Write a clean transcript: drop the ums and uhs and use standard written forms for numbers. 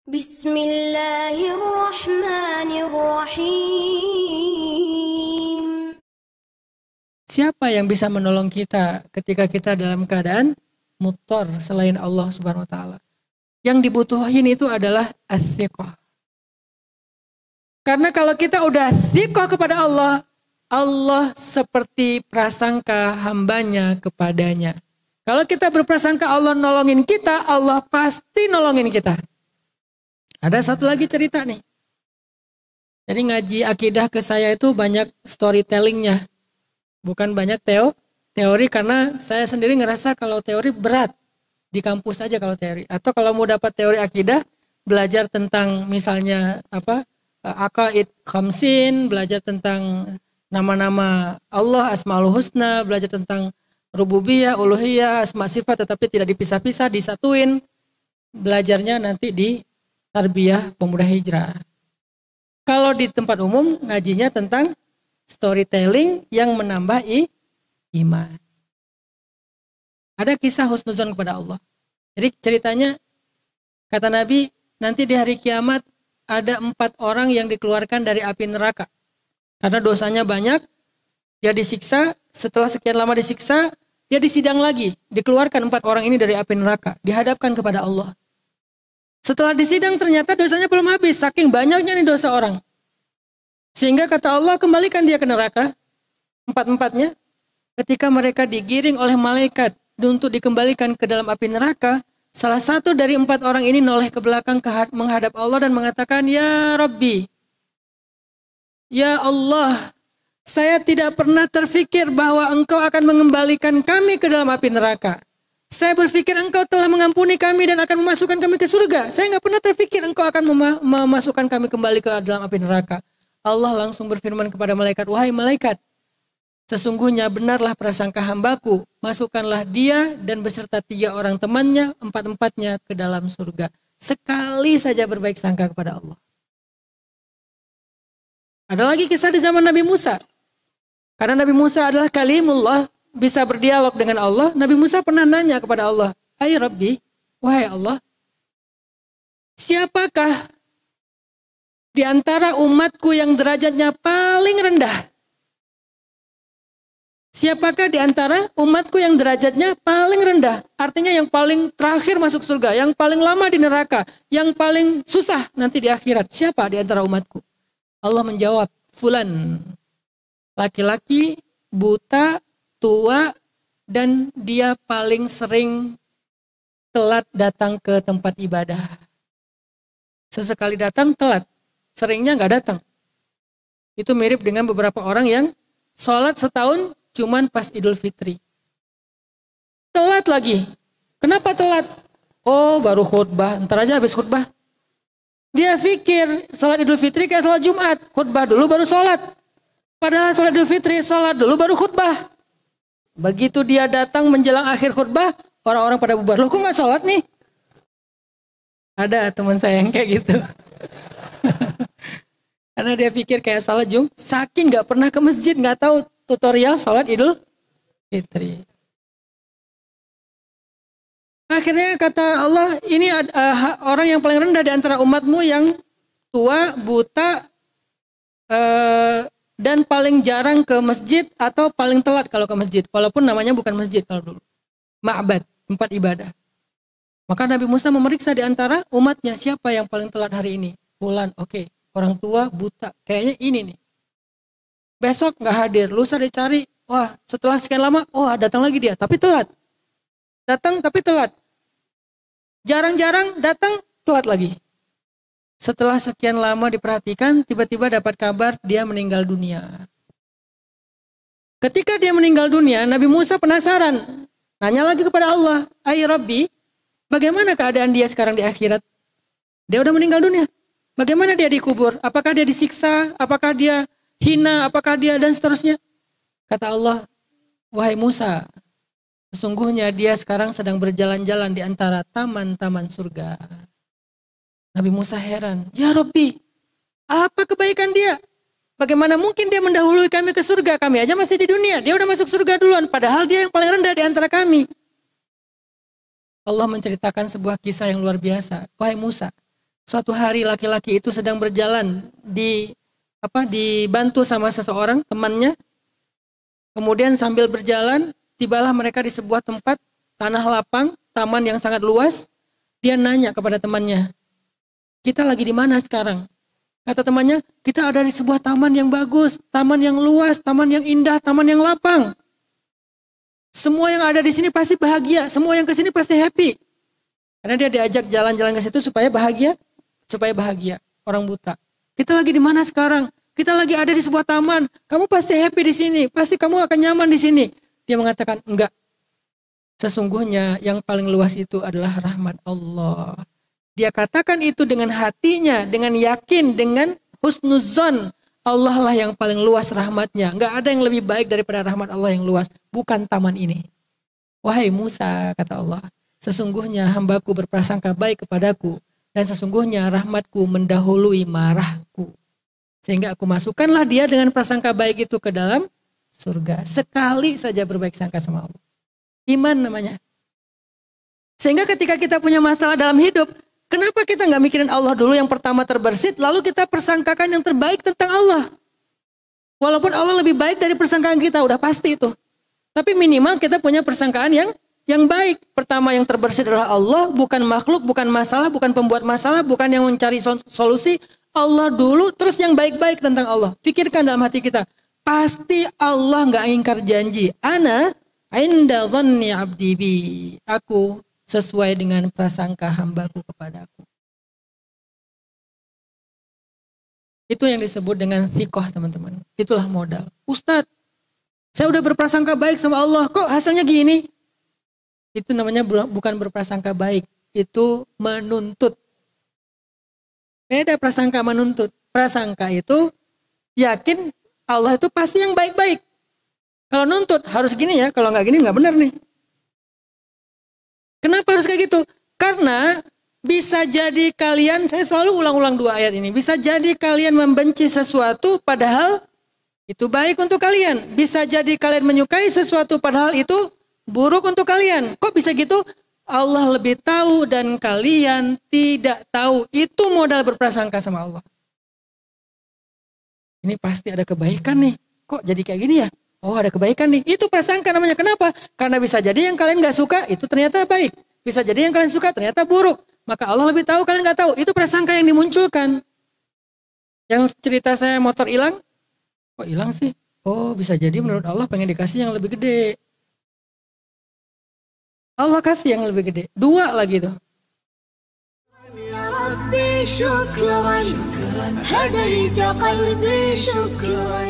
Bismillahirrahmanirrahim. Siapa yang bisa menolong kita ketika kita dalam keadaan muttor selain Allah Subhanahu wa taala? Yang dibutuhin itu adalah as-thiqah. Karena kalau kita udah thiqah kepada Allah, Allah seperti prasangka hambanya kepadanya. Kalau kita berprasangka Allah nolongin kita, Allah pasti nolongin kita. Ada satu lagi cerita nih. Jadi ngaji akidah ke saya itu banyak storytellingnya. Bukan banyak teori karena saya sendiri ngerasa kalau teori berat. Di kampus aja kalau teori. Atau kalau mau dapat teori akidah, belajar tentang misalnya Aqaid Khamsin, belajar tentang nama-nama Allah, Asmaul Husna, belajar tentang rububiyah, uluhiyah, asma sifat tetapi tidak dipisah-pisah, disatuin. Belajarnya nanti di Tarbiyah Pemuda Hijrah. Kalau di tempat umum ngajinya tentang storytelling yang menambah iman. Ada kisah husnuzon kepada Allah. Jadi ceritanya kata Nabi nanti di hari kiamat ada 4 orang yang dikeluarkan dari api neraka. Karena dosanya banyak, dia disiksa, setelah sekian lama disiksa, dia disidang lagi. Dikeluarkan 4 orang ini dari api neraka, dihadapkan kepada Allah. Setelah disidang ternyata dosanya belum habis, saking banyaknya nih dosa orang. Sehingga kata Allah kembalikan dia ke neraka, 4-empatnya. Ketika mereka digiring oleh malaikat untuk dikembalikan ke dalam api neraka, salah satu dari 4 orang ini noleh ke belakang menghadap Allah dan mengatakan, "Ya Rabbi, ya Allah, saya tidak pernah terfikir bahwa Engkau akan mengembalikan kami ke dalam api neraka. Saya berpikir Engkau telah mengampuni kami dan akan memasukkan kami ke surga. Saya nggak pernah terfikir Engkau akan memasukkan kami kembali ke dalam api neraka." Allah langsung berfirman kepada malaikat, "Wahai malaikat, sesungguhnya benarlah prasangka hambaku, masukkanlah dia dan beserta 3 orang temannya, 4-empatnya ke dalam surga." Sekali saja berbaik sangka kepada Allah. Ada lagi kisah di zaman Nabi Musa. Karena Nabi Musa adalah kalimullah, bisa berdialog dengan Allah. Nabi Musa pernah nanya kepada Allah, "Hai Rabbi, wahai Allah, siapakah di antara umatku yang derajatnya paling rendah? Siapakah di antara umatku yang derajatnya paling rendah?" Artinya yang paling terakhir masuk surga, yang paling lama di neraka, yang paling susah nanti di akhirat. Siapa di antara umatku? Allah menjawab, "Fulan, laki-laki, buta, tua, dan dia paling sering telat datang ke tempat ibadah." Sesekali datang telat, seringnya nggak datang. Itu mirip dengan beberapa orang yang sholat setahun cuman pas Idul Fitri. Telat lagi. Kenapa telat? Oh, baru khutbah, ntar aja habis khutbah. Dia pikir sholat Idul Fitri kayak sholat Jumat, khutbah dulu baru sholat. Padahal sholat Idul Fitri, sholat dulu baru khutbah. Begitu dia datang menjelang akhir khutbah, orang-orang pada bubar. "Loh, kok nggak sholat nih?" Ada teman saya yang kayak gitu. Karena dia pikir kayak sholat Jumat, saking nggak pernah ke masjid, nggak tahu tutorial sholat Idul Fitri. Akhirnya kata Allah, ini orang yang paling rendah di antara umatmu yang tua, buta, dan paling jarang ke masjid atau paling telat kalau ke masjid. Walaupun namanya bukan masjid kalau dulu. Ma'bad, tempat ibadah. Maka Nabi Musa memeriksa di antara umatnya, siapa yang paling telat hari ini? Fulan, oke. Orang tua, buta, kayaknya ini nih. Besok nggak hadir, lusa dicari. Wah, setelah sekian lama, datang lagi dia, tapi telat. Datang tapi telat. Jarang-jarang datang, telat lagi. Setelah sekian lama diperhatikan, tiba-tiba dapat kabar dia meninggal dunia. Ketika dia meninggal dunia, Nabi Musa penasaran. Nanya lagi kepada Allah, "Hai Rabbi, bagaimana keadaan dia sekarang di akhirat? Dia udah meninggal dunia. Bagaimana dia dikubur? Apakah dia disiksa? Apakah dia hina? Apakah dia dan seterusnya?" Kata Allah, "Wahai Musa, sesungguhnya dia sekarang sedang berjalan-jalan di antara taman-taman surga." Nabi Musa heran, "Ya Rabbi, apa kebaikan dia? Bagaimana mungkin dia mendahului kami ke surga? Kami aja masih di dunia, dia udah masuk surga duluan, padahal dia yang paling rendah di antara kami." Allah menceritakan sebuah kisah yang luar biasa. "Wahai Musa, Suatu hari laki-laki itu sedang berjalan dibantu sama seseorang temannya. Kemudian sambil berjalan, tibalah mereka di sebuah tempat tanah lapang, taman yang sangat luas. Dia nanya kepada temannya, "Kita lagi di mana sekarang?" Kata temannya, "Kita ada di sebuah taman yang bagus, taman yang luas, taman yang indah, taman yang lapang. Semua yang ada di sini pasti bahagia, semua yang ke sini pasti happy." Karena dia diajak jalan-jalan ke situ supaya bahagia orang buta. "Kita lagi di mana sekarang? Kita lagi ada di sebuah taman. Kamu pasti happy di sini, pasti kamu akan nyaman di sini." Dia mengatakan, "Enggak. Sesungguhnya yang paling luas itu adalah rahmat Allah." Dia katakan itu dengan hatinya, dengan yakin, dengan husnuzon. Allah lah yang paling luas rahmatnya. Enggak ada yang lebih baik daripada rahmat Allah yang luas. Bukan taman ini. "Wahai Musa," kata Allah, "sesungguhnya hambaku berprasangka baik kepadaku. Dan sesungguhnya rahmatku mendahului marahku. Sehingga aku masukkanlah dia dengan prasangka baik itu ke dalam surga." Sekali saja berbaik sangka sama Allah. Iman namanya. Sehingga ketika kita punya masalah dalam hidup, kenapa kita nggak mikirin Allah dulu yang pertama terbersit, lalu kita persangkakan yang terbaik tentang Allah. Walaupun Allah lebih baik dari persangkaan kita, udah pasti itu. Tapi minimal kita punya persangkaan yang baik. Pertama yang terbersit adalah Allah, bukan makhluk, bukan masalah, bukan pembuat masalah, bukan yang mencari solusi. Allah dulu, terus yang baik-baik tentang Allah. Pikirkan dalam hati kita, pasti Allah nggak ingkar janji. Ana inda dhanni abdi bi. Aku sesuai dengan prasangka hambaku kepadaku. Itu yang disebut dengan thiqah, teman-teman. Itulah modal. "Ustadz, saya udah berprasangka baik sama Allah, kok hasilnya gini?" Itu namanya bukan berprasangka baik, itu menuntut. Beda prasangka menuntut. Prasangka itu yakin Allah itu pasti yang baik-baik. Kalau nuntut harus gini ya, kalau nggak gini nggak benar nih. Kenapa harus kayak gitu? Karena bisa jadi kalian, saya selalu ulang-ulang 2 ayat ini, bisa jadi kalian membenci sesuatu padahal itu baik untuk kalian. Bisa jadi kalian menyukai sesuatu padahal itu buruk untuk kalian. Kok bisa gitu? Allah lebih tahu dan kalian tidak tahu. Itu modal berprasangka sama Allah. Ini pasti ada kebaikan nih. Kok jadi kayak gini ya? Oh, ada kebaikan nih. Itu prasangka namanya. Kenapa? Karena bisa jadi yang kalian gak suka itu ternyata baik. Bisa jadi yang kalian suka ternyata buruk. Maka Allah lebih tahu, kalian gak tahu. Itu prasangka yang dimunculkan. Yang cerita saya motor hilang. Kok hilang sih? Oh, bisa jadi menurut Allah pengen dikasih yang lebih gede. Allah kasih yang lebih gede. 2 lagi tuh. يا ربي شكرا هديت قلبي شكرا